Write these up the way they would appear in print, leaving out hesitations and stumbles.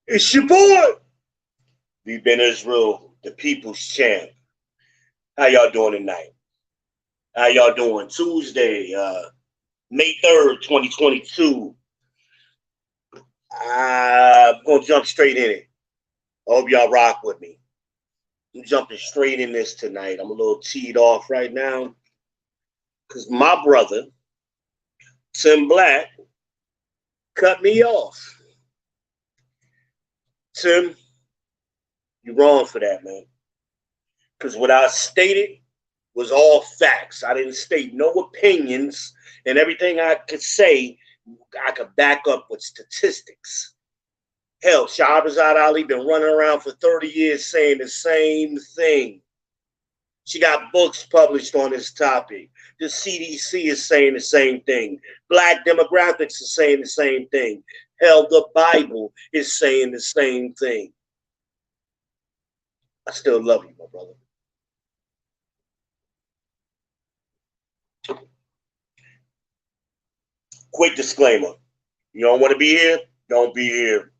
It's your boy. We've been Israel, the people's champ. How y'all doing tonight? How y'all doing? Tuesday, May 3rd, 2022. I'm going to jump straight in it. I hope y'all rock with me. I'm jumping straight in this tonight. I'm a little teed off right now because my brother, Tim Black, cut me off. Tim, you're wrong for that, man. Because what I stated was all facts. I didn't state no opinions, and everything I could say, I could back up with statistics. Hell, Shahrazad Ali been running around for 30 years saying the same thing. She got books published on this topic. The CDC is saying the same thing. Black demographics is saying the same thing. Hell, the Bible is saying the same thing. I still love you, my brother. Quick disclaimer. You don't want to be here? Don't be here.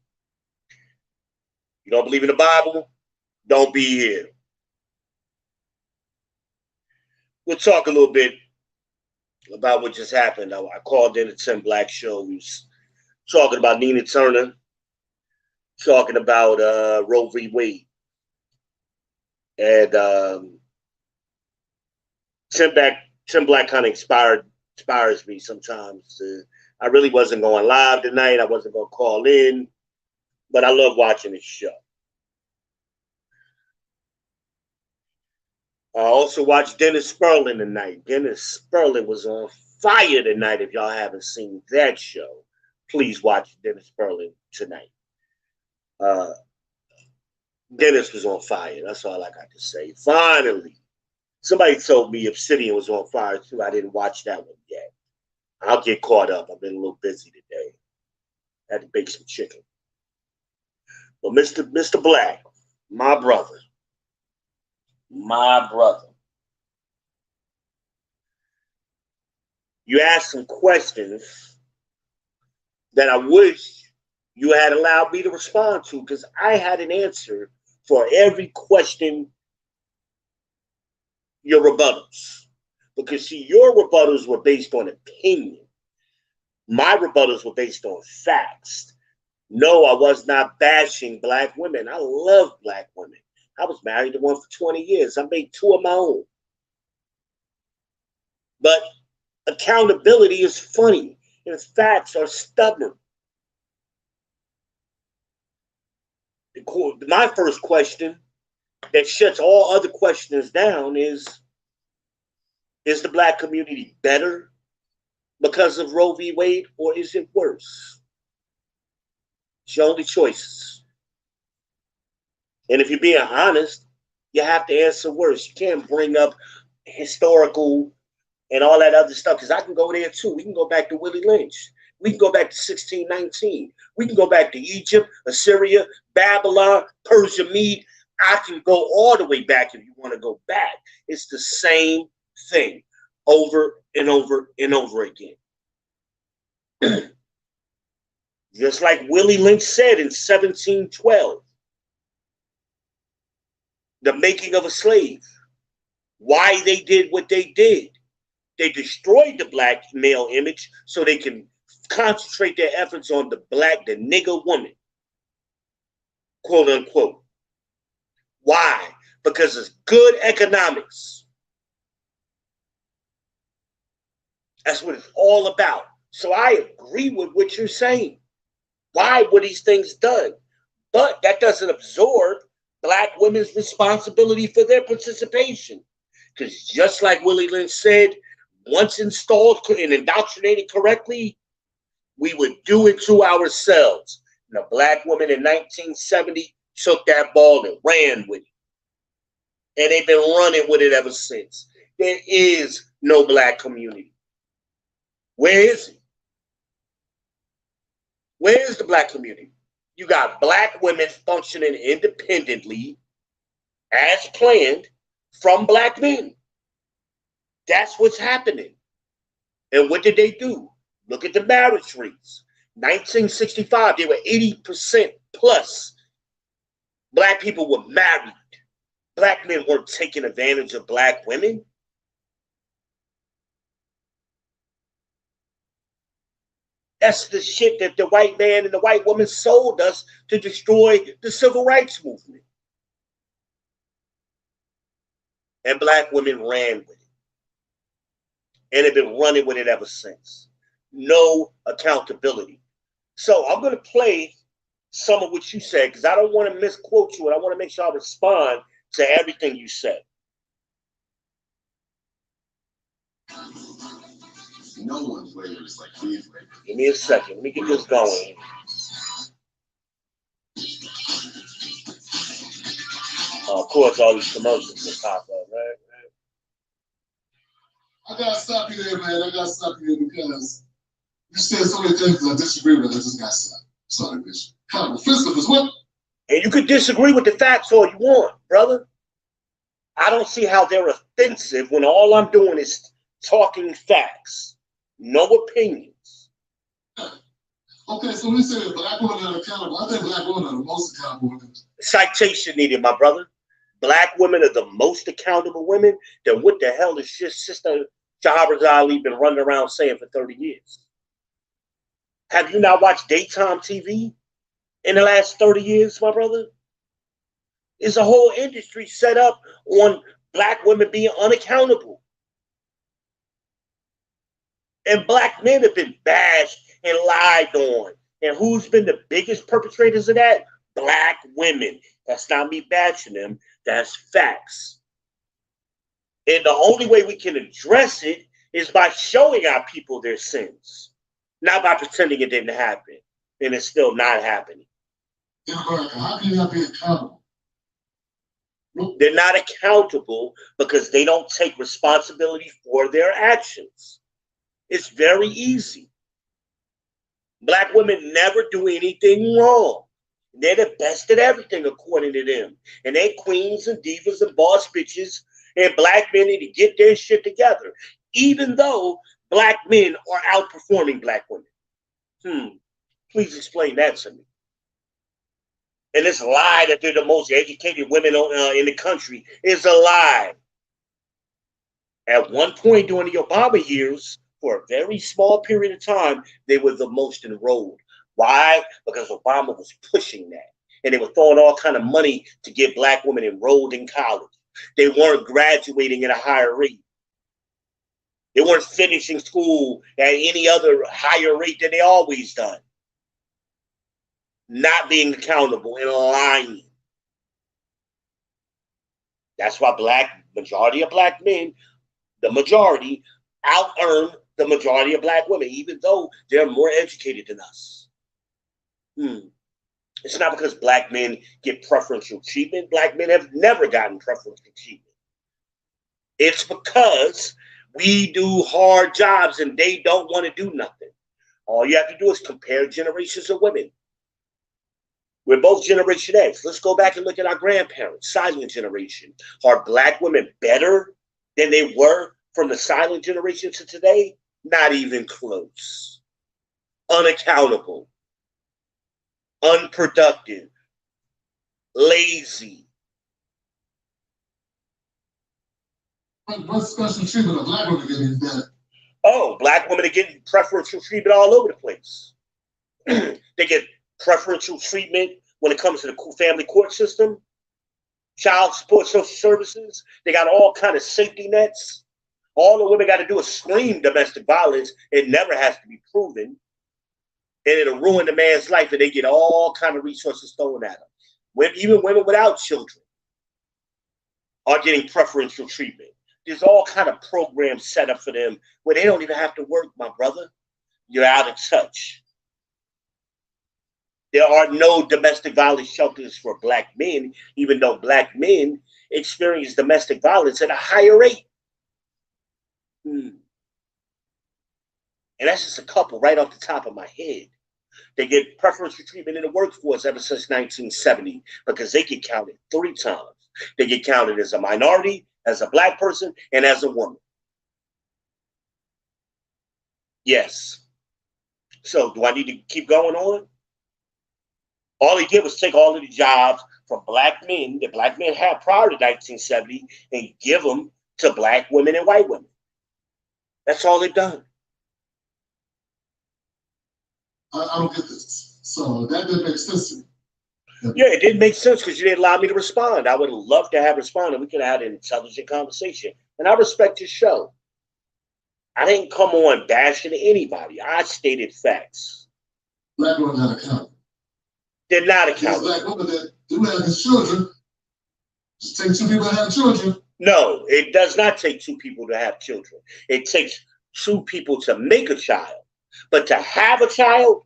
You don't believe in the Bible? Don't be here. We'll talk a little bit about what just happened. I called in the Tim Black show. We was talking about Nina Turner, talking about Roe v. Wade. And Tim Black kind of inspires me sometimes. I really wasn't going live tonight. I wasn't going to call in, but I love watching this show. I also watched Dennis Sperling tonight. Dennis Sperling was on fire tonight. If y'all haven't seen that show, please watch Dennis Sperling tonight. Dennis was on fire. That's all I got to say. Finally, somebody told me Obsidian was on fire too. I didn't watch that one yet. I'll get caught up. I've been a little busy today. Had to bake some chicken. But Mr. Black, my brother. You asked some questions that I wish you had allowed me to respond to, because I had an answer for every question, your rebuttals. Because, see, your rebuttals were based on opinion. My rebuttals were based on facts. No, I was not bashing black women. I love black women. I was married to one for 20 years. I made two of my own. But accountability is funny, and facts are stubborn. My first question that shuts all other questions down is the black community better because of Roe v. Wade, or is it worse? It's your only choices. And if you're being honest, you have to answer worse. You can't bring up historical and all that other stuff, because I can go there too. We can go back to Willie Lynch. We can go back to 1619. We can go back to Egypt, Assyria, Babylon, Persia, Mede. I can go all the way back if you want to go back. It's the same thing over and over and over again. Just like Willie Lynch said in 1712, the making of a slave, why they did what they did. They destroyed the black male image so they can concentrate their efforts on the nigger woman, quote unquote. Why? Because it's good economics. That's what it's all about. So I agree with what you're saying. Why were these things done? But that doesn't absorb black women's responsibility for their participation. Because just like Willie Lynch said, once installed and indoctrinated correctly, we would do it to ourselves. And a black woman in 1970 took that ball and ran with it. And they've been running with it ever since. There is no black community. Where is it? Where is the black community? You got black women functioning independently as planned from black men. That's what's happening. And what did they do? Look at the marriage rates. 1965, they were 80% plus. Black people were married. Black men weren't taking advantage of black women. That's the shit that the white man and the white woman sold us to destroy the civil rights movement. And black women ran with it. And have been running with it ever since. No accountability. So I'm going to play some of what you said because I don't want to misquote you and I want to make sure I respond to everything you said. No one flavors like we flavor. Give me a second. Let me get this going. Of course, all these commercials will pop up, right? I gotta stop you there, man. I gotta stop you there because you said so many things I disagree with. I just gotta stop. Sorry, bitch. Kind of offensive as well. And you could disagree with the facts all you want, brother. I don't see how they're offensive when all I'm doing is talking facts, no opinions. Okay, so we say black women are accountable. I think black women are the most accountable. Citation needed, my brother. Black women are the most accountable women. Then what the hell is Sister Shahrazad Ali been running around saying for 30 years? Have you not watched daytime TV in the last 30 years, my brother? There's a whole industry set up on black women being unaccountable. And black men have been bashed and lied on. And who's been the biggest perpetrators of that? Black women. That's not me bashing them. That's facts. And the only way we can address it is by showing our people their sins, not by pretending it didn't happen. And it's still not happening. In America, how can you not be accountable? They're not accountable because they don't take responsibility for their actions. It's very easy. Black women never do anything wrong. They're the best at everything according to them. And they queens and divas and boss bitches, and black men need to get their shit together. Even though black men are outperforming black women. Please explain that to me. And this lie that they're the most educated women in the country is a lie. At one point during the Obama years, for a very small period of time, they were the most enrolled. Why? Because Obama was pushing that. And they were throwing all kind of money to get black women enrolled in college. They weren't graduating at a higher rate. They weren't finishing school at any other higher rate than they always done. Not being accountable and lying. That's why majority of black men, the majority, out-earn the majority of black women, even though they're more educated than us. It's not because black men get preferential treatment. Black men have never gotten preferential treatment. It's because we do hard jobs and they don't want to do nothing. All you have to do is compare generations of women. We're both Generation X. Let's go back and look at our grandparents, silent generation. Are black women better than they were from the silent generation to today? Not even close. Unaccountable. Unproductive. Lazy. What special treatment are black women getting better? Oh, black women are getting preferential treatment all over the place. They get preferential treatment when it comes to the family court system, child support, social services. They got all kind of safety nets. All the women got to do is scream domestic violence. It never has to be proven. And it'll ruin the man's life, and they get all kind of resources thrown at them. Even women without children are getting preferential treatment. There's all kind of programs set up for them where they don't even have to work, my brother. You're out of touch. There are no domestic violence shelters for black men, even though black men experience domestic violence at a higher rate. And that's just a couple right off the top of my head. They get preferential treatment in the workforce ever since 1970 because they get counted 3 times. They get counted as a minority, as a black person, and as a woman. Yes. So do I need to keep going on? All he did was take all of the jobs from black men that black men had prior to 1970 and give them to black women and white women. That's all they've done. I don't get this. So that didn't make sense to me. Yeah, it didn't make sense because you didn't allow me to respond. I would have loved to have responded. We could have had an intelligent conversation. And I respect your show. I didn't come on bashing anybody. I stated facts. Black women not accountable. They're not There's accountable. black women that do have these children. Just take two people to have children. No, it does not take two people to have children. It takes two people to make a child. But to have a child,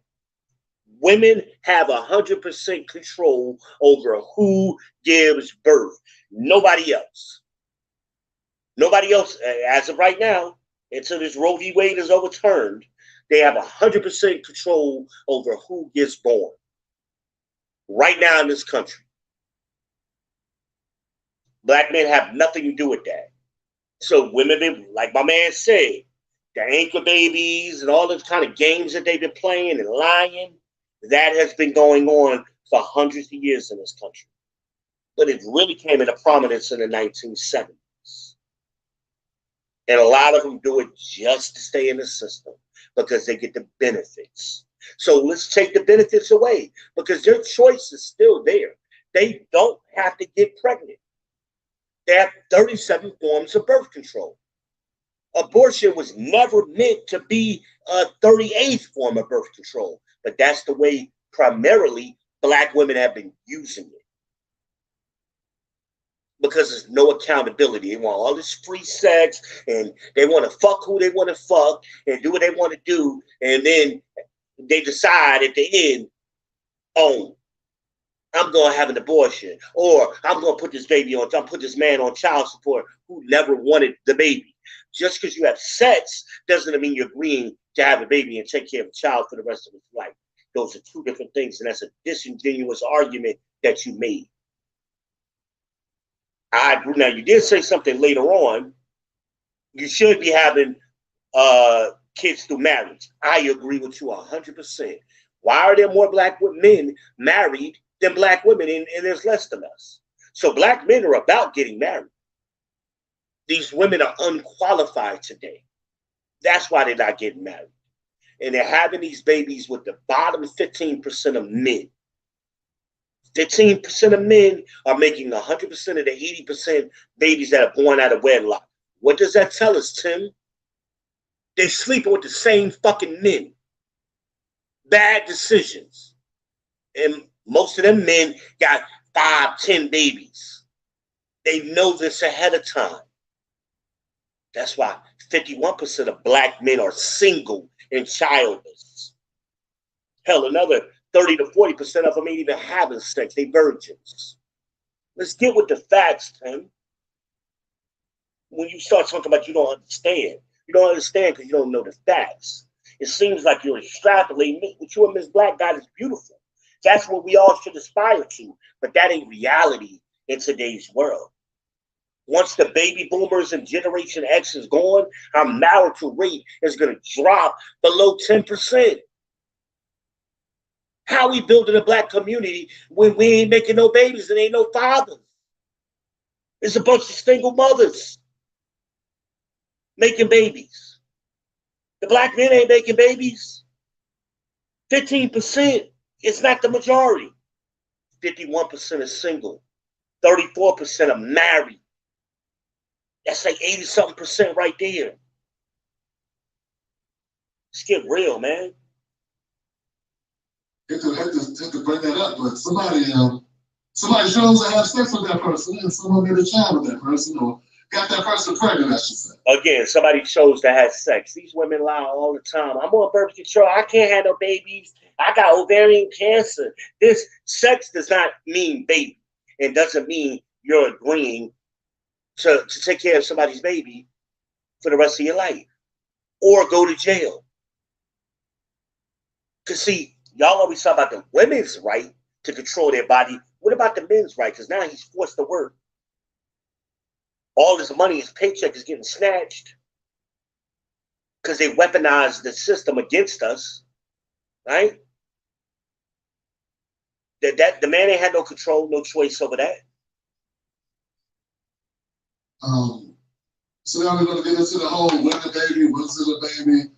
women have 100% control over who gives birth. Nobody else. Nobody else, as of right now, until this Roe v. Wade is overturned, they have 100% control over who gets born. Right now in this country. Black men have nothing to do with that. So women, like my man said, the anchor babies and all those kind of games that they've been playing and lying, that has been going on for hundreds of years in this country. But it really came into prominence in the 1970s. And a lot of them do it just to stay in the system because they get the benefits. So let's take the benefits away because their choice is still there. They don't have to get pregnant. They have 37 forms of birth control. Abortion was never meant to be a 38th form of birth control, but that's the way primarily black women have been using it. Because there's no accountability. They want all this free sex and they want to fuck who they want to fuck and do what they want to do. And then they decide at the end, oh, I'm going to have an abortion, or I'm going to put this baby on, I'm put this man on child support who never wanted the baby. Just because you have sex doesn't mean you're agreeing to have a baby and take care of a child for the rest of his life. Those are two different things, and that's a disingenuous argument that you made. I agree. Now, you did say something later on. You should be having kids through marriage. I agree with you 100%. Why are there more black men married than black women, and there's less than us? So black men are about getting married. These women are unqualified today. That's why they're not getting married. And they're having these babies with the bottom 15% of men. 15% of men are making 100% of the 80% babies that are born out of wedlock. What does that tell us, Tim? They're sleeping with the same fucking men. Bad decisions. And most of them men got 5, 10 babies. They know this ahead of time. That's why 51% of black men are single and childless. Hell, another 30 to 40% of them ain't even having sex. They virgins. Let's get with the facts, Tim. When you start talking about you don't understand because you don't know the facts. It seems like you're extrapolating. What you and Miss Black got is beautiful. That's what we all should aspire to. But that ain't reality in today's world. Once the baby boomers and Generation X is gone, our marital rate is going to drop below 10%. How we building a black community when we ain't making no babies and ain't no fathers? It's a bunch of single mothers making babies. The black men ain't making babies. 15%. It's not the majority. 51% is single. 34% are married. That's like 80-something% right there. Let's get real, man. Hate to bring that up, but somebody chose to have sex with that person and someone made a child with that person or got that person pregnant, I should say. Again, somebody chose to have sex. These women lie all the time. I'm on birth control. I can't have no babies. I got ovarian cancer. This sex does not mean baby. It doesn't mean you're agreeing to take care of somebody's baby for the rest of your life or go to jail. Because see, y'all always talk about the women's right to control their body. What about the men's right? Because now he's forced to work. All his money, his paycheck is getting snatched because they weaponized the system against us. right? That the man ain't had no control, no choice over that. So now we're going to get into the whole when the baby, when's it a baby,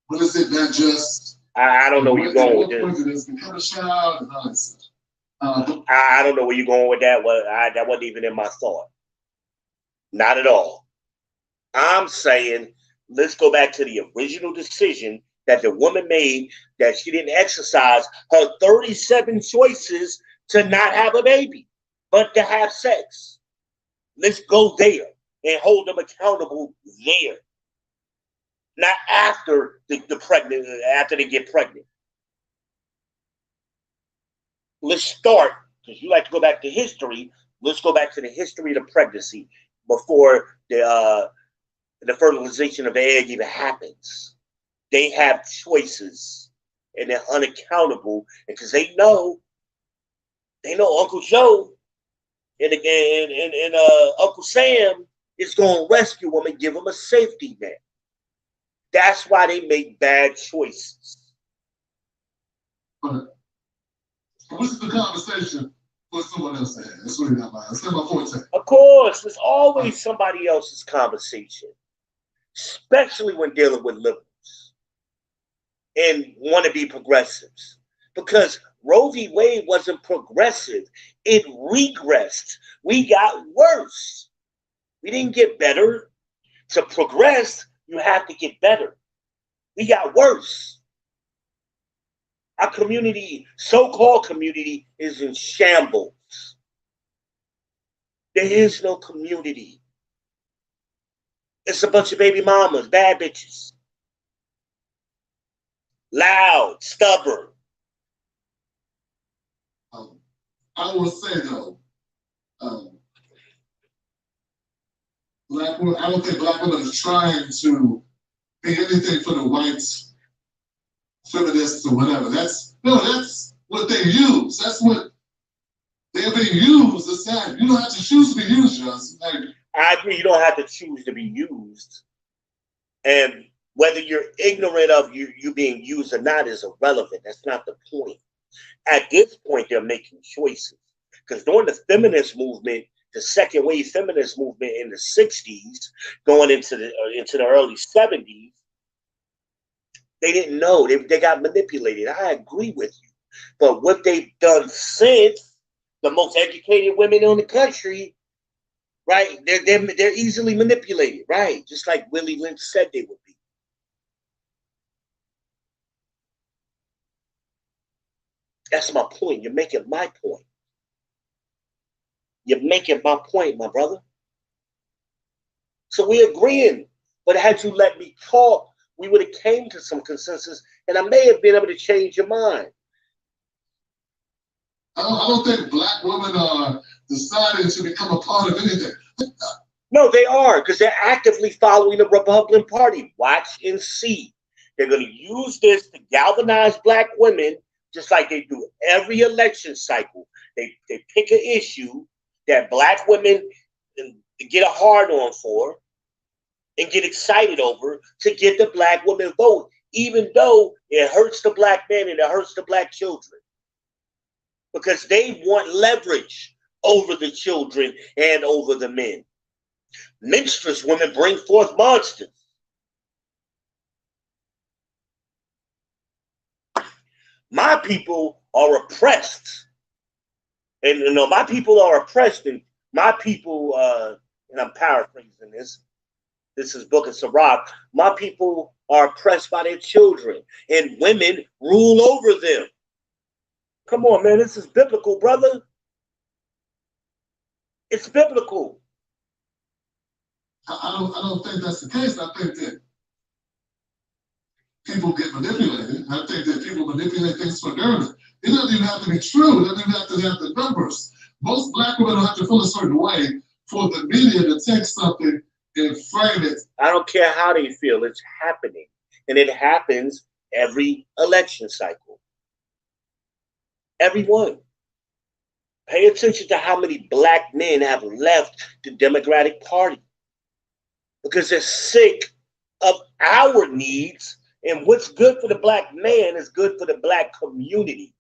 when is it not just? I don't know where you're going with this. When it's become a child and all that stuff. I don't know where you're going with that. That wasn't even in my thought. Not at all. I'm saying let's go back to the original decision that the woman made, that she didn't exercise her 37 choices to not have a baby, but to have sex. Let's go there and hold them accountable there. Not after after they get pregnant. Let's start, because you like to go back to history. Let's go back to the history of the pregnancy before the fertilization of the egg even happens. They have choices, and they're unaccountable, because they know Uncle Joe and Uncle Sam is going to rescue them and give them a safety net. That's why they make bad choices. But this is the conversation for someone else to have. That's really not mine. That's not my forte. Of course, there's always somebody else's conversation, especially when dealing with liberals and want to be progressives. Because Roe v. Wade wasn't progressive. It regressed. We got worse. We didn't get better. To progress, you have to get better. We got worse. Our community, so-called community, is in shambles. There is no community. It's a bunch of baby mamas, bad bitches. Loud, stubborn. I will say though, black women, I don't think black women are trying to be anything for the whites, feminists or whatever. That's what they use. That's what they're being used. It's that you don't have to choose to be used, Justin. I agree, you don't have to choose to be used. And whether you're ignorant of you being used or not is irrelevant. That's not the point. At this point, they're making choices. Because during the feminist movement, the second wave feminist movement in the 60s, going into the early 70s, they didn't know. They got manipulated. I agree with you. But what they've done since, the most educated women in the country, right? They're easily manipulated, right? Just like Willie Lynch said they would be. That's my point. You're making my point. You're making my point, my brother. So we're agreeing. But had you let me talk, we would have came to some consensus, and I may have been able to change your mind. I don't think black women are deciding to become a part of anything. No, they are, because they're actively following the Republican Party. Watch and see. They're going to use this to galvanize black women, just like they do every election cycle. They pick an issue that black women get a hard on for and get excited over to get the black women vote, even though it hurts the black men and it hurts the black children. Because they want leverage over the children and over the men. Minstrous women bring forth monsters. My people are oppressed. And you know, my people are oppressed, and my people, and I'm paraphrasing this. This is Book of Sirach. My people are oppressed by their children, and women rule over them. Come on, man, this is biblical, brother. It's biblical. I don't think that's the case. I think that people get manipulated. I think that people manipulate things for narrative. It doesn't even have to be true. It doesn't even have to have the numbers. Most black women don't have to feel a certain way for the media to take something and frame it. I don't care how they feel. It's happening. And it happens every election cycle. Everyone. Pay attention to how many black men have left the Democratic Party. Because they're sick of our needs And what's good for the black man is good for the black community.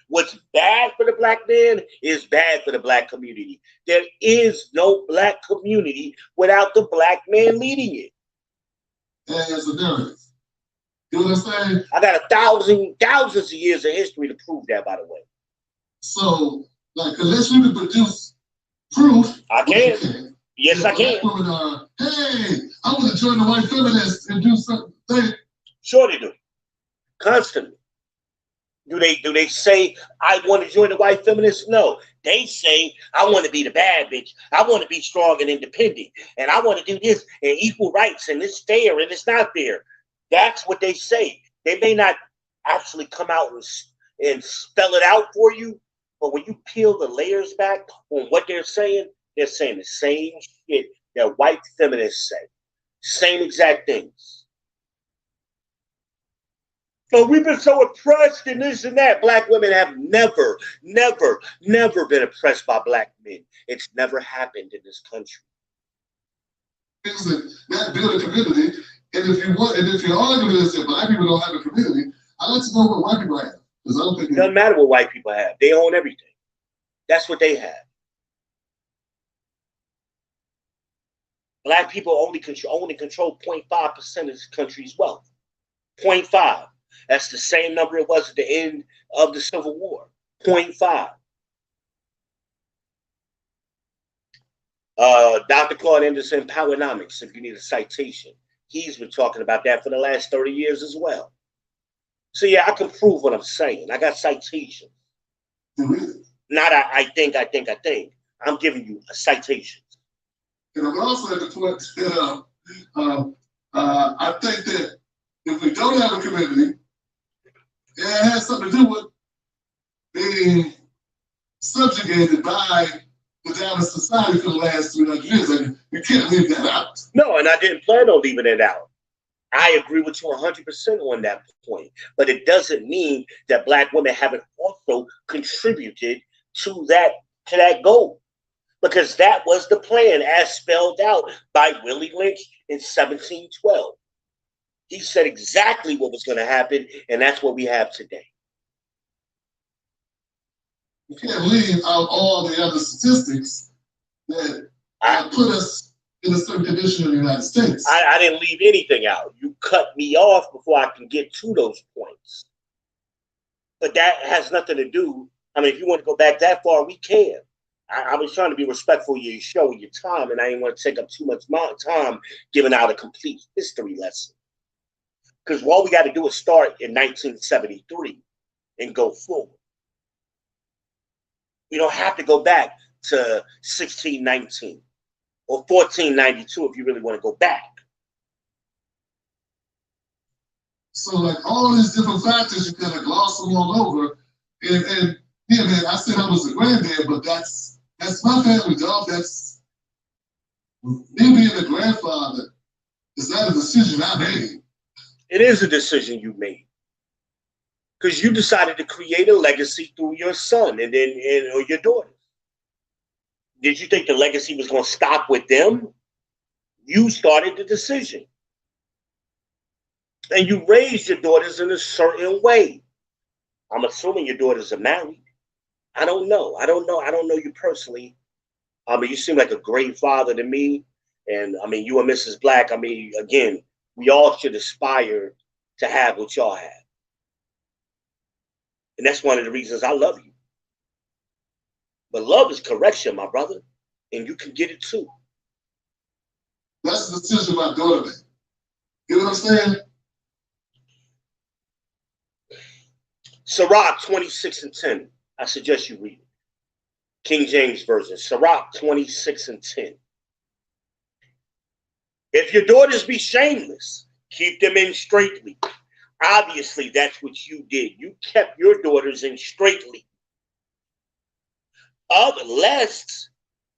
What's bad for the black man is bad for the black community. There is no black community without the black man leading it. As a narrative. You know what I'm saying? I got thousands of years of history to prove that, by the way. So, like, unless you can produce proof, I can. Yes, I can. Women are, hey, I want to join the white feminists and do something. Sure they do. Constantly. Do they say, I want to join the white feminists? No. They say, I want to be the bad bitch. I want to be strong and independent. And I want to do this and equal rights and it's fair and it's not fair. That's what they say. They may not actually come out and spell it out for you, but when you peel the layers back on what they're saying the same shit that white feminists say. Same exact things. So we've been so oppressed and this and that. Black women have never been oppressed by black men. It's never happened in this country. That build a community, and if your argument is that black people don't have a community, I'd like to know what white people have. Because I don't think it doesn't matter what white people have. They own everything. That's what they have. Black people only control 0.5% of this country's wealth. 0.5. That's the same number it was at the end of the Civil War. 0.5. Dr. Claude Anderson, Powernomics, if you need a citation. He's been talking about that for the last 30 years as well. So yeah, I can prove what I'm saying. I got citations. Not I think. I'm giving you a citation. And I'm also at the point that I think that if we don't have a community, it has something to do with being subjugated by the dominant society for the last 300 years. And you can't leave that out. No, and I didn't plan on leaving it out. I agree with you 100% on that point. But it doesn't mean that black women haven't also contributed to that goal. Because that was the plan as spelled out by Willie Lynch in 1712. He said exactly what was going to happen, and that's what we have today. You can't leave out all the other statistics that put us in a certain condition in the United States. I didn't leave anything out. You cut me off before I can get to those points. But that has nothing to do. I mean, if you want to go back that far, we can. I was trying to be respectful of your show and your time, and I didn't want to take up too much time giving out a complete history lesson. Because all we got to do is start in 1973 and go forward. We don't have to go back to 1619 or 1492 if you really want to go back. So like all these different factors, you kind of gloss them all over. And yeah, man, I said I was a granddad, but that's my family, dog. That's me being a grandfather. Is that a decision I made? It is a decision you made. Because you decided to create a legacy through your son or your daughter. Did you think the legacy was going to stop with them? You started the decision. And you raised your daughters in a certain way. I'm assuming your daughters are married. I don't know. I don't know you personally. I mean, you seem like a great father to me. And I mean, you and Mrs. Black, I mean, again, we all should aspire to have what y'all have. And that's one of the reasons I love you. But love is correction, my brother. And you can get it too. That's the decision my daughter made. You know what I'm saying? Sirach 26:10. I suggest you read it. King James Version. Sirach 26:10. If your daughters be shameless, keep them in straitly. Obviously, that's what you did. You kept your daughters in straitly. Lest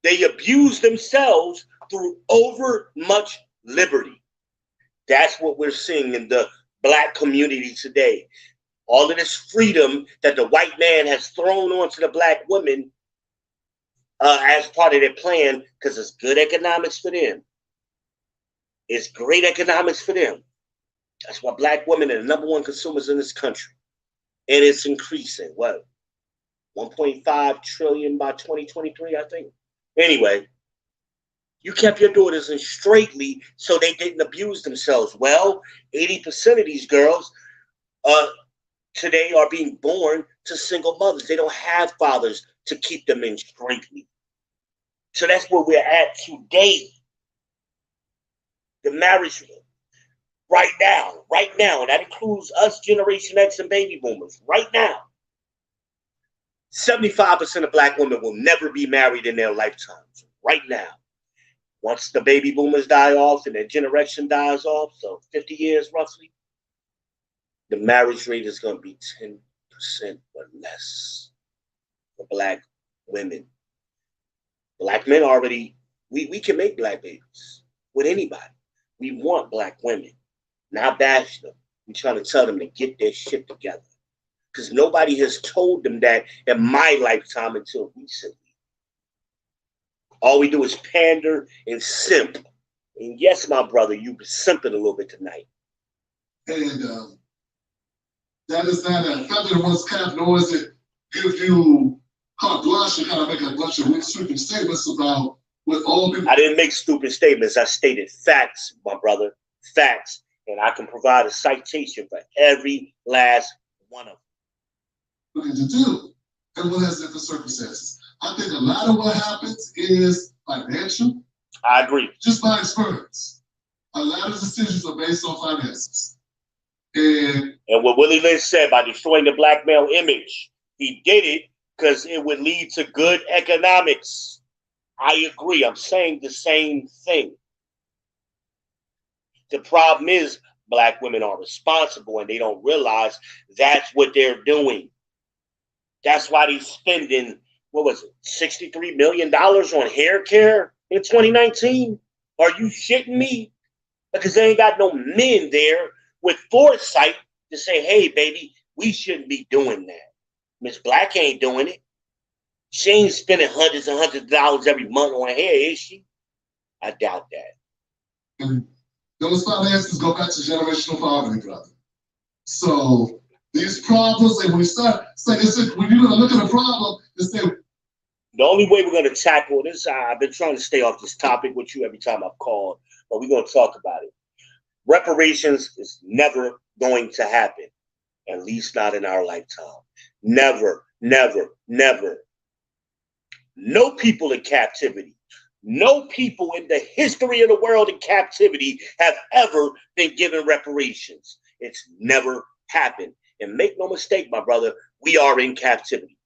they abuse themselves through over much liberty. That's what we're seeing in the black community today. All of this freedom that the white man has thrown onto the black women as part of their plan, because it's good economics for them. It's great economics for them. That's why black women are the #1 consumers in this country. And it's increasing. What? 1.5 trillion by 2023, I think. Anyway, you kept your daughters in straightly so they didn't abuse themselves. Well, 80% of these girls today are being born to single mothers. They don't have fathers to keep them in straightly. So that's where we're at today. The marriage right now, and that includes us, Generation X and baby boomers, right now. 75% of black women will never be married in their lifetimes, right now. Once the baby boomers die off and their generation dies off, so 50 years roughly, the marriage rate is going to be 10% or less for black women. Black men already, we can make black babies with anybody. We want black women, not bash them. We're trying to tell them to get their shit together. Because nobody has told them that in my lifetime until recently. All we do is pander and simp. And yes, my brother, you've been simping a little bit tonight. And that is not a feather in one's cap, nor is it give you carte blanche to kind of make a bunch of sweeping statements about what all people. I didn't make stupid statements. I stated facts, my brother. Facts. And I can provide a citation for every last one of them. What did you do? Everyone has different circumstances. I think a lot of what happens is financial. I agree. Just by experience. A lot of decisions are based on finances. And what Willie Lynch said, by destroying the black male image, he did it because it would lead to good economics. I agree. I'm saying the same thing. The problem is black women are responsible and they don't realize that's what they're doing. That's why they're spending, what was it, $63 million on hair care in 2019? Are you shitting me? Because they ain't got no men there with foresight to say, hey, baby, we shouldn't be doing that. Miss Black ain't doing it. She ain't spending hundreds and hundreds of dollars every month on hair, is she? I doubt that. And those finances go back to generational poverty, brother. So these problems, and when we start, it's like I said, when you're going to look at a problem, it's like, the only way we're going to tackle this, I've been trying to stay off this topic with you every time I've called, but we're going to talk about it. Reparations is never going to happen, at least not in our lifetime. Never, never, never. No people in captivity, no people in the history of the world in captivity have ever been given reparations. It's never happened. And make no mistake, my brother, we are in captivity.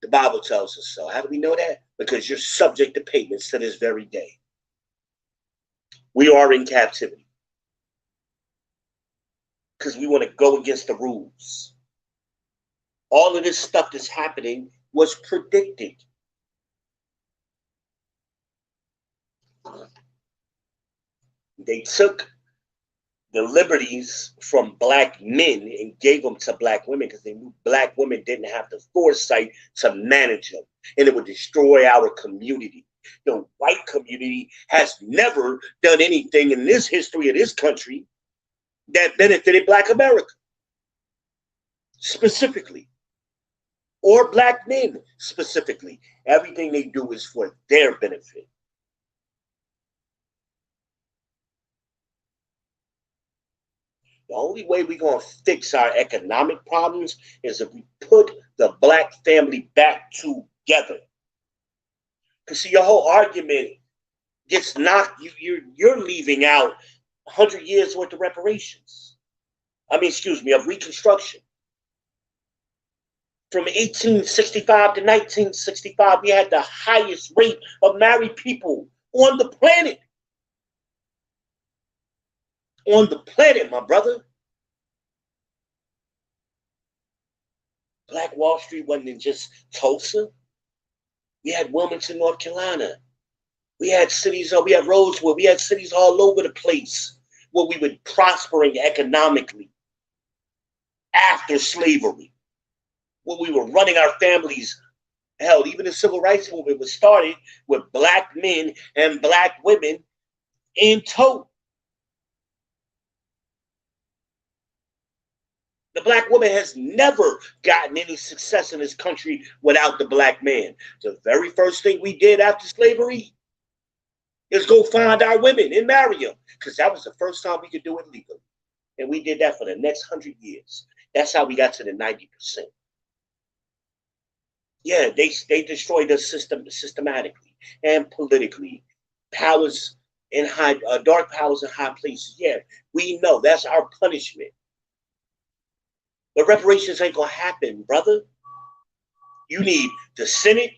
The Bible tells us so. How do we know that? Because you're subject to payments to this very day. We are in captivity. Because we want to go against the rules. All of this stuff that's happening was predicted. They took the liberties from black men and gave them to black women because they knew black women didn't have the foresight to manage them, and it would destroy our community. The white community has never done anything in this history of this country that benefited black America specifically, or black men specifically. Everything they do is for their benefit. The only way we're going to fix our economic problems is if we put the black family back together. Because see, your whole argument gets knocked. You're leaving out 100 years worth of reparations. Of Reconstruction. From 1865 to 1965, we had the highest rate of married people on the planet. On the planet, my brother. Black Wall Street wasn't in just Tulsa. We had Wilmington, North Carolina. We had cities, we had Rosewood. We had cities all over the place where we were prospering economically after slavery, where we were running our families. Hell, even the civil rights movement was started with black men and black women in tow. black woman has never gotten any success in this country without the black man. The very first thing we did after slavery is go find our women and marry them, because that was the first time we could do it legally. And we did that for the next 100 years. That's how we got to the 90%. Yeah, they destroyed us systematically and politically. Powers in high, dark powers in high places. Yeah, we know that's our punishment. But reparations ain't gonna happen, brother. You need the Senate,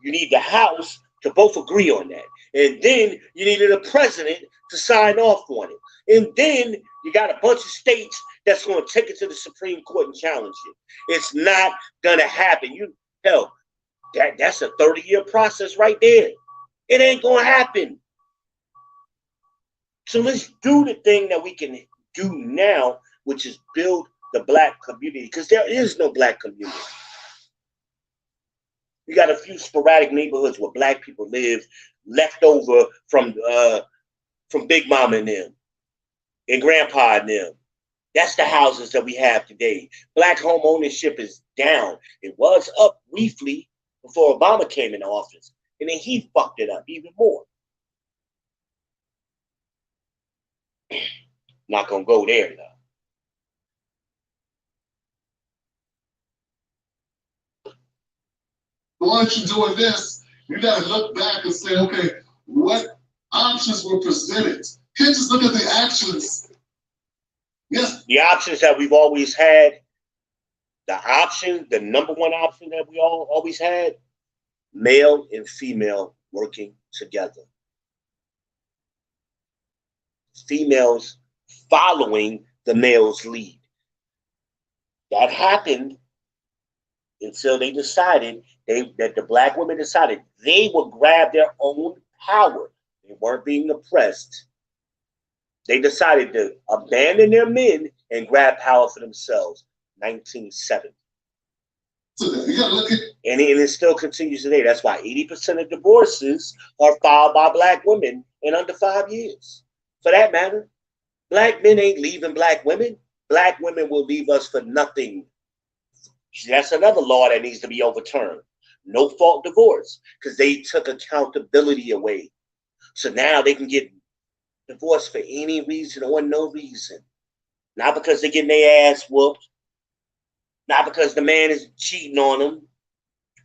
you need the House to both agree on that. And then you needed a president to sign off on it. And then you got a bunch of states that's going to take it to the Supreme Court and challenge it. It's not going to happen. Hell, that's a 30-year process right there. It ain't going to happen. So let's do the thing that we can do now, which is build the black community, because there is no black community. You got a few sporadic neighborhoods where black people live, left over from Big Mama and them, and Grandpa and them. That's the houses that we have today. Black home ownership is down. It was up briefly before Obama came into office, and then he fucked it up even more. Not gonna go there now. Once you're doing this, you got to look back and say, okay, what options were presented? Can't just look at the actions. Yes. The options that we've always had, the number one option that we always had, male and female working together. Females following the male's lead. That happened until they decided that the black women decided they would grab their own power. They weren't being oppressed. They decided to abandon their men and grab power for themselves. 1970. So you gotta look at, and it still continues today. That's why 80% of divorces are filed by black women in under 5 years. For that matter, black men ain't leaving black women. Black women will leave us for nothing. That's another law that needs to be overturned. No fault divorce, because they took accountability away. So now they can get divorced for any reason or no reason. Not because they're getting their ass whooped. Not because the man is cheating on them.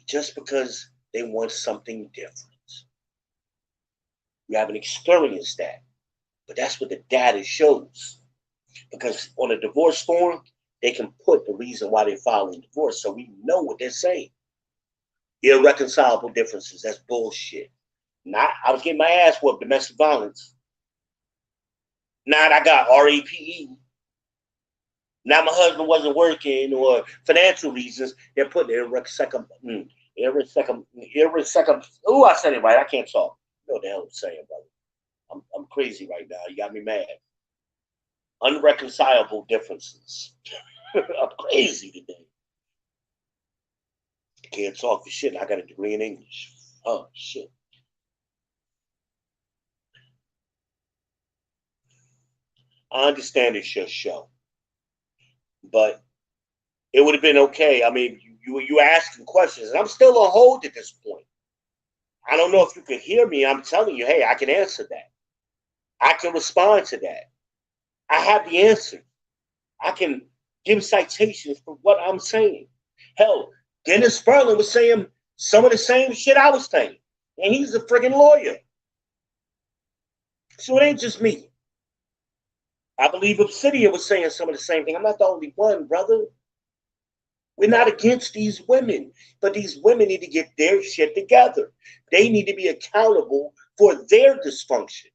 Just because they want something different. We haven't experienced that. But that's what the data shows. Because on a divorce form, they can put the reason why they're filing divorce, so we know what they're saying. Irreconcilable differences. That's bullshit. Not, I was getting my ass whooped, domestic violence. Not, I got RAPE. Now my husband wasn't working or financial reasons. They're putting irreconcilable. Oh, I said it right. I can't talk. You know what the hell I'm saying, brother. I'm crazy right now. You got me mad. Unreconcilable differences. I'm crazy today. Can't talk for shit. I got a degree in English. Oh, shit. I understand it's your show. But it would have been okay. I mean, you asking questions, and I'm still on hold at this point. I don't know if you can hear me. I'm telling you, hey, I can answer that. I can respond to that. I have the answer. I can give citations for what I'm saying. Hell, Dennis Furlan was saying some of the same shit I was saying. And he's a friggin' lawyer. So it ain't just me. I believe Obsidian was saying some of the same thing. I'm not the only one, brother. We're not against these women, but these women need to get their shit together. They need to be accountable for their dysfunction.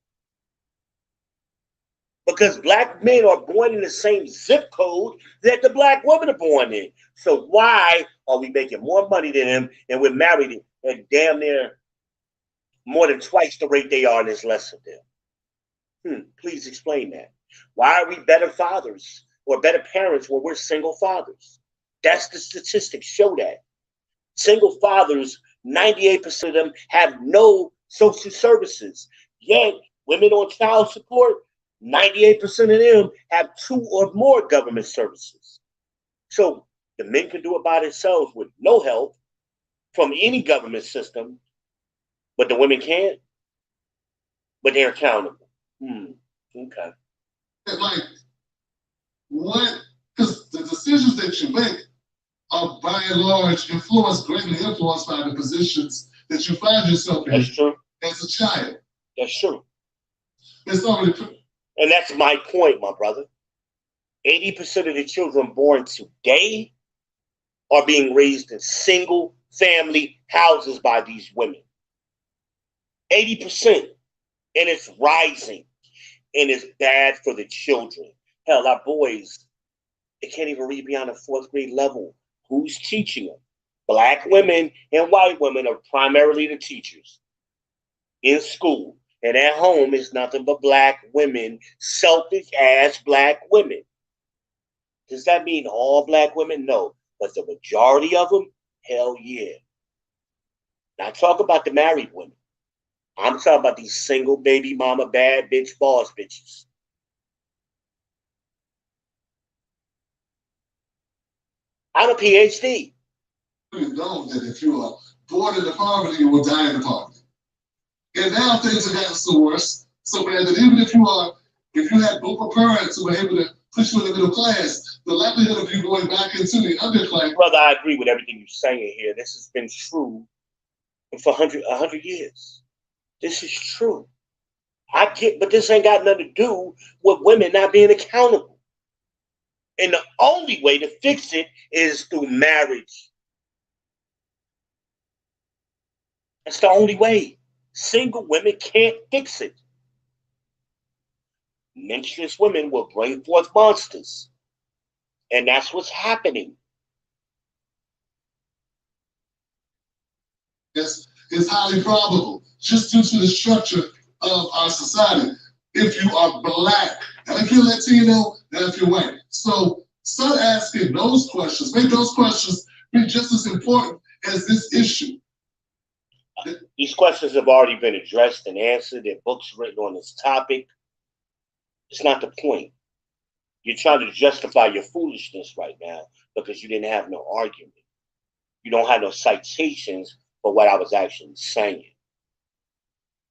Because black men are born in the same zip code that the black women are born in. So why are we making more money than them and we're married at damn near more than twice the rate they are and there's less of them? Please explain that. Why are we better fathers or better parents when we're single fathers? That's the statistics show that. Single fathers, 98% of them have no social services. Yet, women on child support, 98% of them have 2 or more government services. So the men can do it by themselves with no help from any government system, but the women can't. But they're accountable. Okay. Like what? Because the decisions that you make are by and large greatly influenced by the positions that you find yourself in. That's true. As a child. That's true. It's already. And that's my point, my brother. 80% of the children born today are being raised in single family houses by these women. 80%. And it's rising. And it's bad for the children. Hell, our boys, they can't even read beyond the 4th grade level. Who's teaching them? Black women and white women are primarily the teachers in school. And at home is nothing but black women, selfish ass black women. Does that mean all black women? No. But the majority of them, hell yeah. Not talk about the married women. I'm talking about these single baby mama, bad bitch, boss bitches. I'm a PhD. You know that if you are born into poverty, you will die in poverty. And now things have gotten so worse. So man, that even if you had both parents who were able to push you in the middle class, the likelihood of you going back into the underclass. Brother, I agree with everything you're saying here. This has been true for 100 years. This is true. I get, but this ain't got nothing to do with women not being accountable. And the only way to fix it is through marriage. That's the only way. Single women can't fix it. Menstruous women will bring forth monsters. And that's what's happening. It's highly probable, just due to the structure of our society. If you are black, and if you're Latino, and if you're white. So start asking those questions. Make those questions be just as important as this issue. These questions have already been addressed and answered. There are books written on this topic. It's not the point. You're trying to justify your foolishness right now because you didn't have no argument. You don't have no citations for what I was actually saying.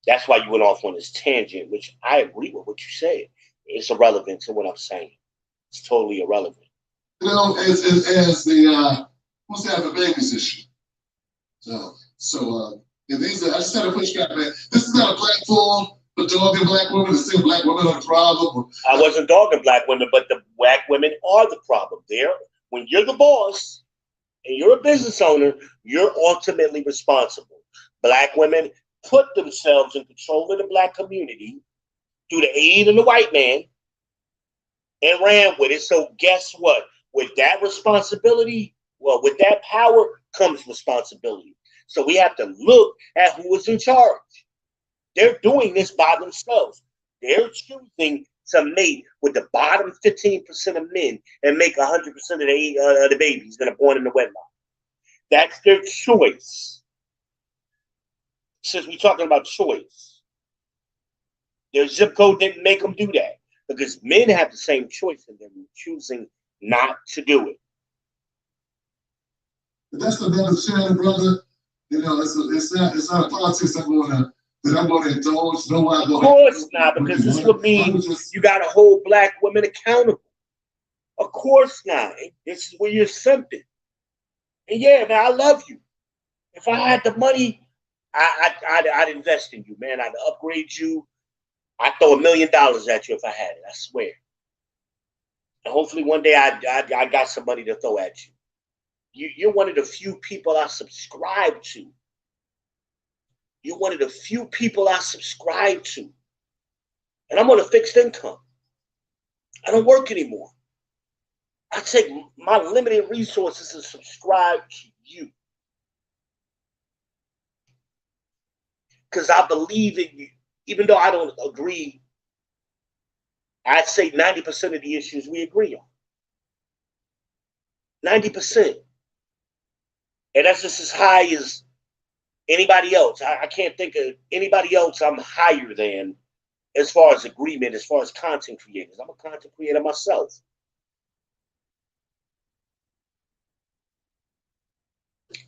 That's why you went off on this tangent, which I agree with what you said. It's irrelevant to what I'm saying. It's totally irrelevant. You know, as the who's having babies issue. So and these are, I just had to push back, man. This is not a platform for dogging black women to say black women are the problem. I wasn't dogging black women, but the black women are the problem. There, when you're the boss and you're a business owner, you're ultimately responsible. Black women put themselves in control of the black community through the aid of the white man and ran with it. So guess what? With that responsibility, well, with that power comes responsibility. So we have to look at who is in charge. They're doing this by themselves. They're choosing to mate with the bottom 15% of men and make 100% of the babies that are born in the wedlock. That's their choice. Since we're talking about choice, their zip code didn't make them do that because men have the same choice in them choosing not to do it. That's another channel, brother. You know, it's not politics I'm going to indulge. No, of course not, because this would mean you got to hold black women accountable. Of course not. This is where you're simping. And yeah, man, I love you. If I had the money, I'd invest in you, man. I'd upgrade you. I'd throw $1 million at you if I had it. I swear. And hopefully one day I got some money to throw at you. You're one of the few people I subscribe to. You're one of the few people I subscribe to. And I'm on a fixed income. I don't work anymore. I take my limited resources and subscribe to you. Because I believe in you. Even though I don't agree, I'd say 90% of the issues we agree on. 90%. And that's just as high as anybody else. I can't think of anybody else I'm higher than as far as agreement, as far as content creators. I'm a content creator myself.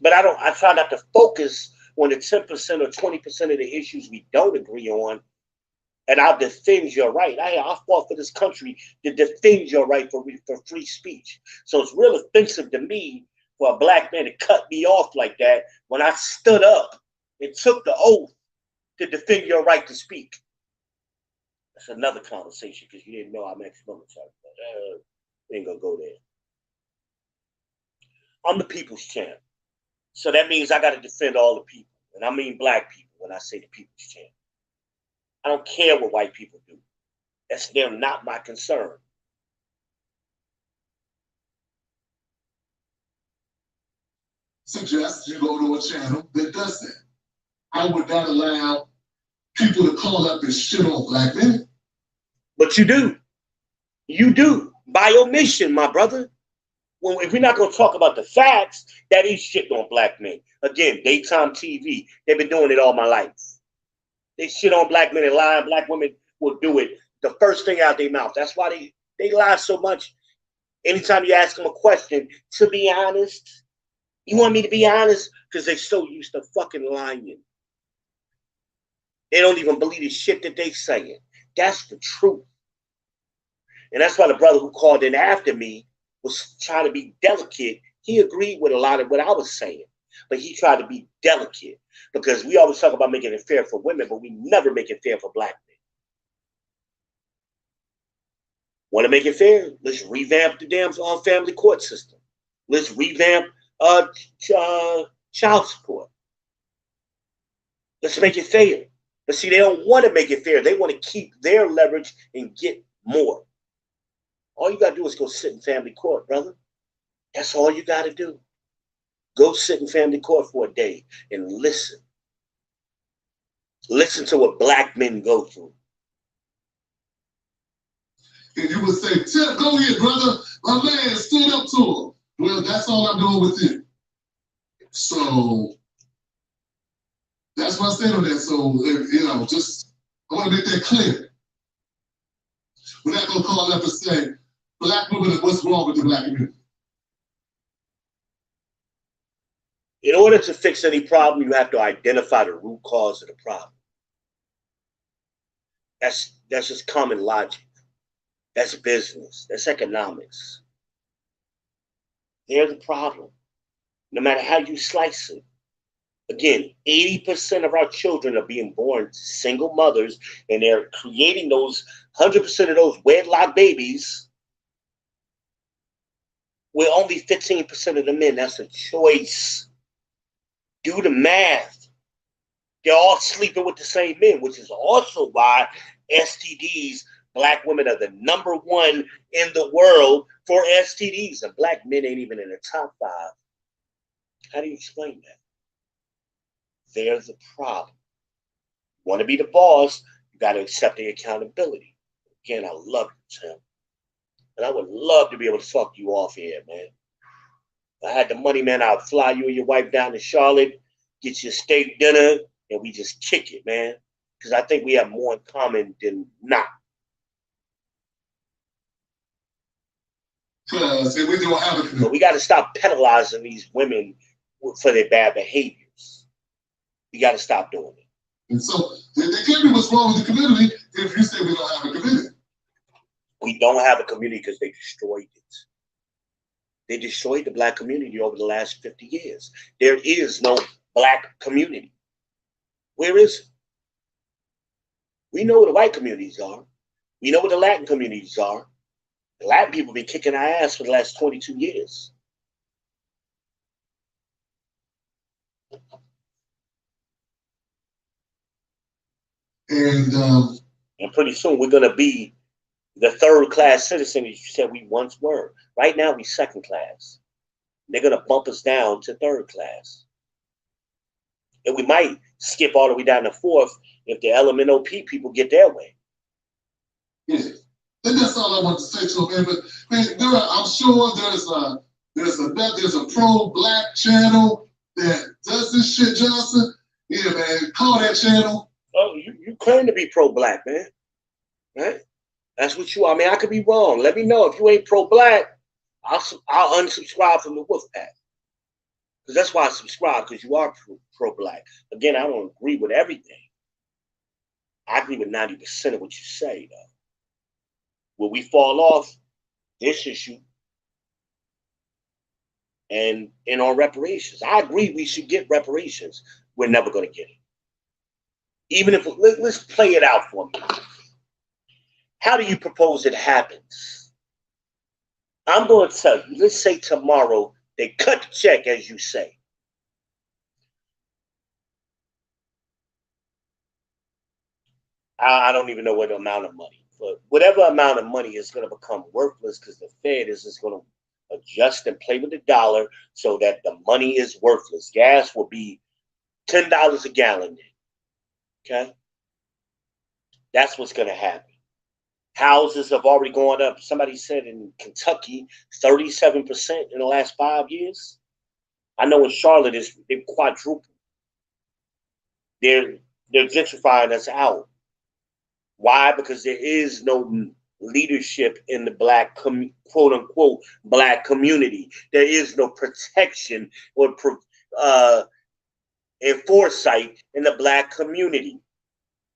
But I try not to focus on the 10% or 20% of the issues we don't agree on, and I'll defend your right. I fought for this country to defend your right for free speech. So it's real offensive to me for a black man to cut me off like that when I stood up and took the oath to defend your right to speak. That's another conversation because you didn't know I'm ex-military. We ain't gonna go there. I'm the people's champ. So that means I got to defend all the people. And I mean black people when I say the people's champ. I don't care what white people do. They're not my concern. Suggest you go to a channel that does that. I would not allow people to call up and shit on black men. But you do. You do. By omission, my brother. Well, if we're not going to talk about the facts, that is shitting on black men. Again, daytime TV. They've been doing it all my life. They shit on black men and lie. Black women will do it the first thing out their mouth. That's why they lie so much. Anytime you ask them a question, to be honest, you want me to be honest? Because they're so used to fucking lying. They don't even believe the shit that they saying. That's the truth. And that's why the brother who called in after me was trying to be delicate. He agreed with a lot of what I was saying, but he tried to be delicate because we always talk about making it fair for women, but we never make it fair for black men. Want to make it fair? Let's revamp the damn family court system. Let's revamp child support. Let's make it fair. But see, they don't want to make it fair. They want to keep their leverage and get more. All you got to do is go sit in family court, brother. That's all you got to do. Go sit in family court for a day and listen. Listen to what black men go through. And you would say, Tip, go ahead, brother. My man stood up to him. Well, that's all I'm doing with you. So that's what I said on that. So, just I want to make that clear. We're not going to call up and say, black women, what's wrong with the black community? In order to fix any problem, you have to identify the root cause of the problem. That's just common logic. That's business. That's economics. They're the problem, no matter how you slice it. Again, 80% of our children are being born to single mothers, and they're creating those 100% of those wedlock babies with only 15% of the men. That's a choice. Do the math. They're all sleeping with the same men, which is also why STDs, black women are the #1 in the world for STDs, and black men ain't even in the top 5. How do you explain that? There's a problem. You want to be the boss, you got to accept the accountability. Again, I love you, Tim. And I would love to be able to fuck you off here, man. If I had the money, man, I'd fly you and your wife down to Charlotte, get you a steak dinner, and we just kick it, man. Because I think we have more in common than not. Because we don't have a So we got to stop penalizing these women for their bad behaviors. We got to stop doing it. And so they can't be what's wrong with the community if you say we don't have a community. We don't have a community because they destroyed it. They destroyed the black community over the last 50 years. There is no black community. Where is it? We know where the white communities are. We know where the Latin communities are. The Latin people have been kicking our ass for the last 22 years. And pretty soon we're going to be the third-class citizen that you said we once were. Right now we second class. They're going to bump us down to third class. And we might skip all the way down to fourth if the LMNOP people get their way. Yeah. And that's all I want to say to him, man. But man, I'm sure there's a pro-black channel that does this shit, Johnson. Yeah, man, call that channel. Oh, you claim to be pro-black, man. Right? That's what you are. I mean, I could be wrong. Let me know if you ain't pro-black. I'll unsubscribe from the Wolfpack. Because that's why I subscribe, because you are pro-black. Again, I don't agree with everything. I agree with 90% of what you say, though. Where we fall off, this issue, and on reparations. I agree we should get reparations. We're never going to get it. Even if, let's play it out for me. How do you propose it happens? I'm going to tell you, let's say tomorrow they cut the check, as you say. I don't even know what amount of money, but whatever amount of money is going to become worthless because the Fed is just going to adjust and play with the dollar so that the money is worthless. Gas will be $10 a gallon. Okay? That's what's going to happen. Houses have already gone up. Somebody said in Kentucky, 37% in the last 5 years. I know in Charlotte, they've quadrupled. They're gentrifying us out. Why? Because there is no leadership in the black, quote unquote, black community. There is no protection or and foresight in the black community.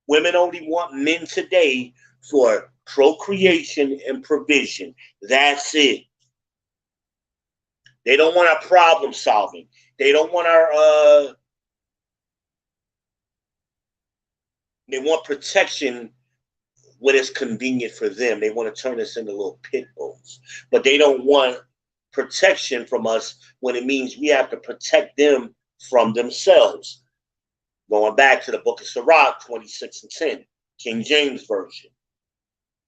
Women only want men today for procreation and provision. That's it. They don't want our problem solving. They don't want our they want protection when it's convenient for them. They want to turn us into little pit bulls. But they don't want protection from us when it means we have to protect them from themselves. Going back to the book of Sirach, 26:10, King James Version.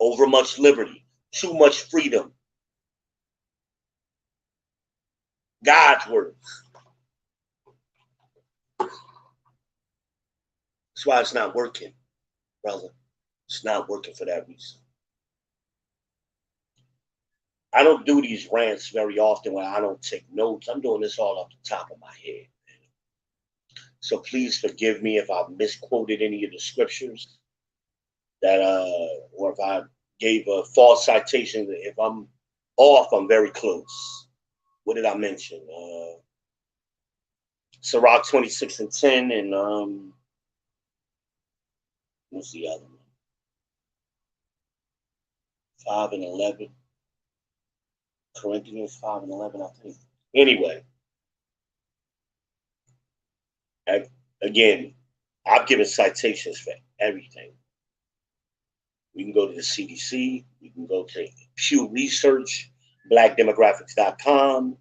Overmuch liberty, too much freedom. God's words. That's why it's not working, brother. It's not working for that reason. I don't do these rants very often when I don't take notes. I'm doing this all off the top of my head. So please forgive me if I've misquoted any of the scriptures that or if I gave a false citation. If I'm off, I'm very close. What did I mention? Sirach 26:10 and what's the other one? 5 and 11. Corinthians 5 and 11, I think. Anyway, again, I've given citations for everything. We can go to the CDC. We can go to Pew Research, blackdemographics.com,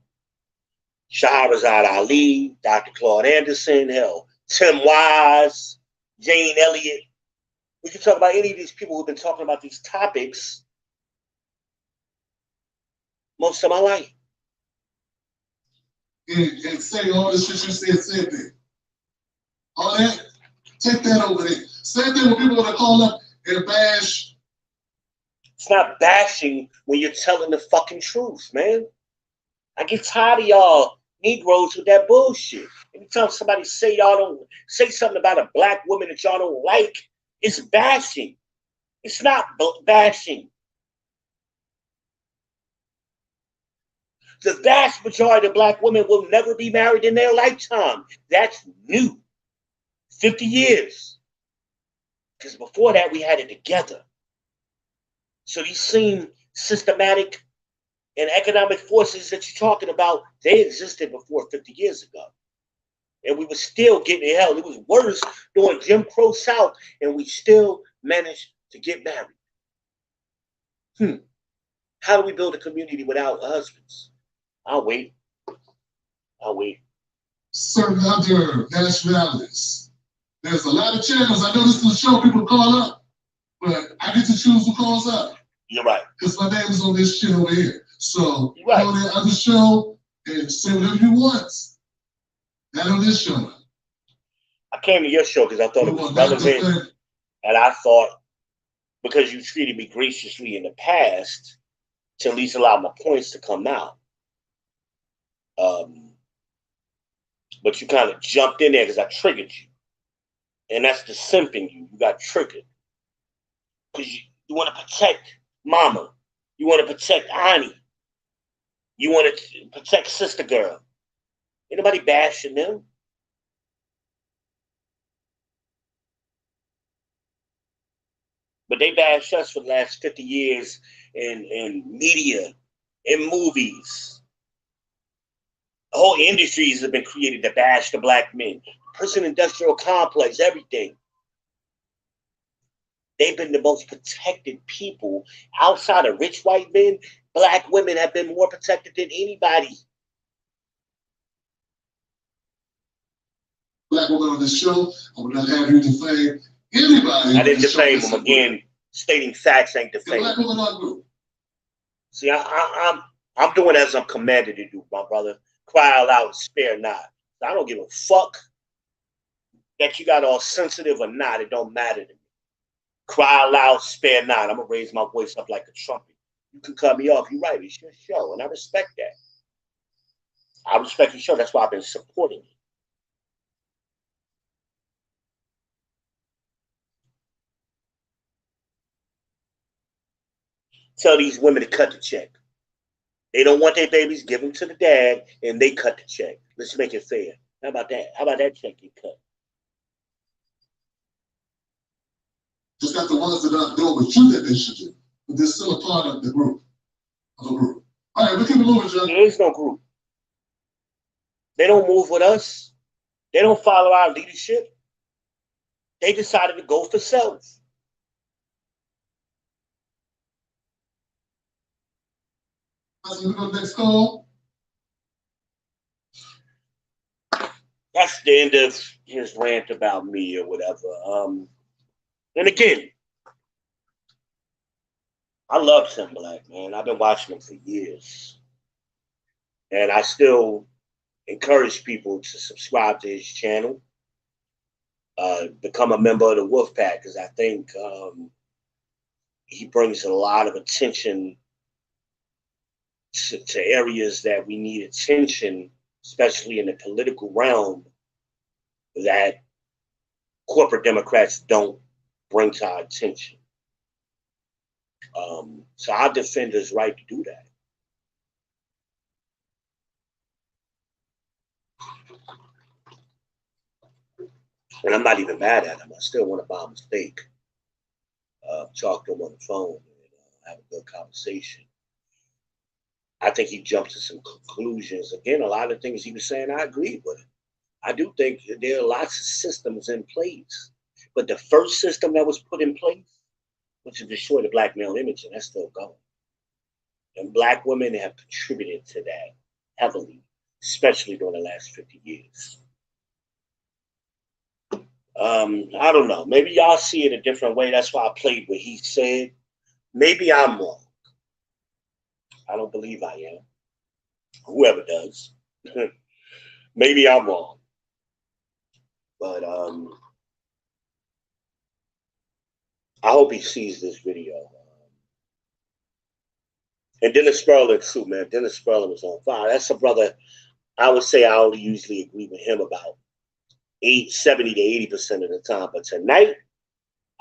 Shahrazad Ali, Dr. Claude Anderson, hell, Tim Wise, Jane Elliott. We can talk about any of these people who've been talking about these topics most of my life. And say all the shit you said, same thing. All that, take that over there. Same thing when people want to call up and bash. It's not bashing when you're telling the fucking truth, man. I get tired of y'all Negroes with that bullshit. Anytime somebody say y'all don't say something about a black woman that y'all don't like, it's bashing. It's not bashing. The vast majority of black women will never be married in their lifetime. That's new. 50 years. Because before that, we had it together. So these same systematic and economic forces that you're talking about, they existed before 50 years ago. And we were still getting hell. It was worse during Jim Crow South, and we still managed to get married. How do we build a community without husbands? I'll wait. Certain other nationalities. There's a lot of channels. I know this is a show people call up, but I get to choose who calls up. You're right. Because my name is on this shit over here. So you're right. Go on that other show and say whatever you want. Not on this show. I came to your show because I thought it was relevant. And I thought, because you treated me graciously in the past, to at least allow my points to come out. But you kind of jumped in there because I triggered you. And that's the simp in you. You got triggered. Because you want to protect mama. You want to protect Annie. You want to protect sister girl. Ain't nobody bashing them. But they bashed us for the last 50 years in media, in movies. Whole industries have been created to bash the black men. Prison industrial complex, everything. They've been the most protected people outside of rich white men. Black women have been more protected than anybody. Black woman on this show, I would not have you defame anybody. I didn't defame them. Again, stating facts ain't defaming. Black woman on group. See, I'm doing as I'm commanded to do, my brother. Cry out loud, spare not. I don't give a fuck that you got all sensitive or not. It don't matter to me. Cry loud, spare not. I'm gonna raise my voice up like a trumpet. You can cut me off. You're right. It's your show, and I respect that. I respect your show. That's why I've been supporting it. Tell these women to cut the check. They don't want their babies, give them to the dad, and they cut the check. Let's make it fair. How about that? How about that check get cut? Just got the ones that aren't doing what you think they should do, but they're still a part of the group. All right, we keep it moving, John. There is no group. They don't move with us. They don't follow our leadership. They decided to go for self. We go next call. That's the end of his rant about me or whatever. And again, I love Tim Black, man. I've been watching him for years. And I still encourage people to subscribe to his channel. Become a member of the Wolfpack, because I think he brings a lot of attention to areas that we need attention, especially in the political realm, that corporate Democrats don't bring to our attention. So I defend his right to do that. And I'm not even mad at him. I still want to buy him a steak, talk to him on the phone, and have a good conversation. I think he jumped to some conclusions. Again, a lot of things he was saying, I agree with. I do think there are lots of systems in place. But the first system that was put in place was to destroy the black male image, and that's still going. And black women have contributed to that heavily, especially during the last 50 years. I don't know. Maybe y'all see it a different way. That's why I played what he said. Maybe I'm wrong. I don't believe I am. Whoever does. Maybe I'm wrong. But I hope he sees this video. And Dennis Sperling too, man. Dennis Sperling was on fire. That's a brother, I would say I only usually agree with him about 70 to 80% of the time. But tonight,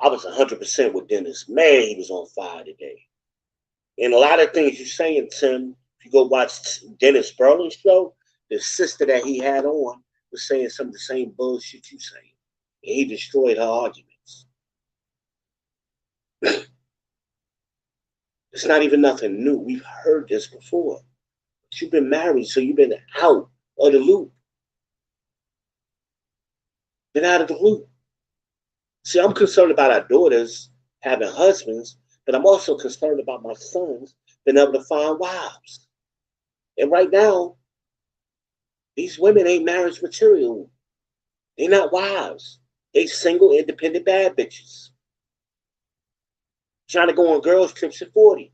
I was 100% with Dennis. Man, he was on fire today. And a lot of things you're saying, Tim, if you go watch Dennis Sperling's show, the sister that he had on was saying some of the same bullshit you saying. And he destroyed her arguments. It's not even nothing new. We've heard this before. But you've been married, so you've been out of the loop. Been out of the loop. See, I'm concerned about our daughters having husbands, but I'm also concerned about my sons being able to find wives. And right now, these women ain't marriage material. They're not wives. They single, independent, bad bitches. Trying to go on girls' trips at 40.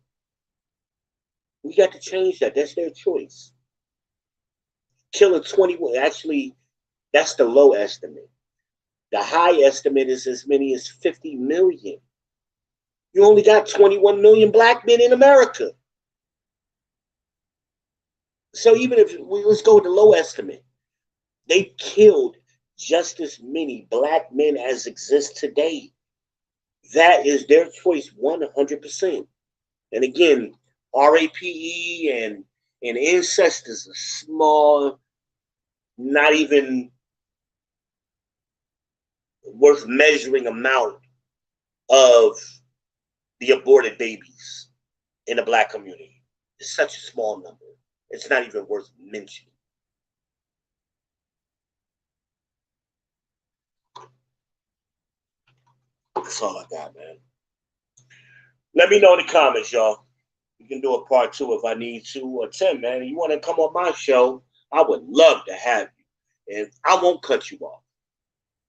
We got to change that. That's their choice. Killing 21, actually, that's the low estimate. The high estimate is as many as 50 million. You only got 21 million black men in America. So even if let's go with the low estimate, they killed just as many black men as exist today. That is their choice 100%. And again, RAPE and incest is a small not even worth measuring amount of the aborted babies in the black community. It's such a small number. It's not even worth mentioning. That's all I got, man. Let me know in the comments, y'all. We can do a part 2 if I need to, or 10, man. If you want to come on my show, I would love to have you. And I won't cut you off.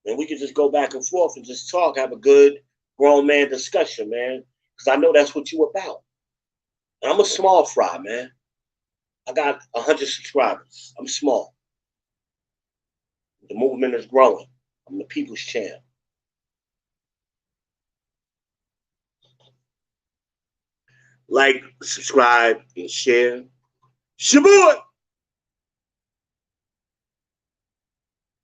And we can just go back and forth and just talk, have a good grown man discussion, man. Because I know that's what you about. And I'm a small fry, man. I got 100 subscribers. I'm small. The movement is growing. I'm the people's champ. Like, subscribe, and share. Shaboy!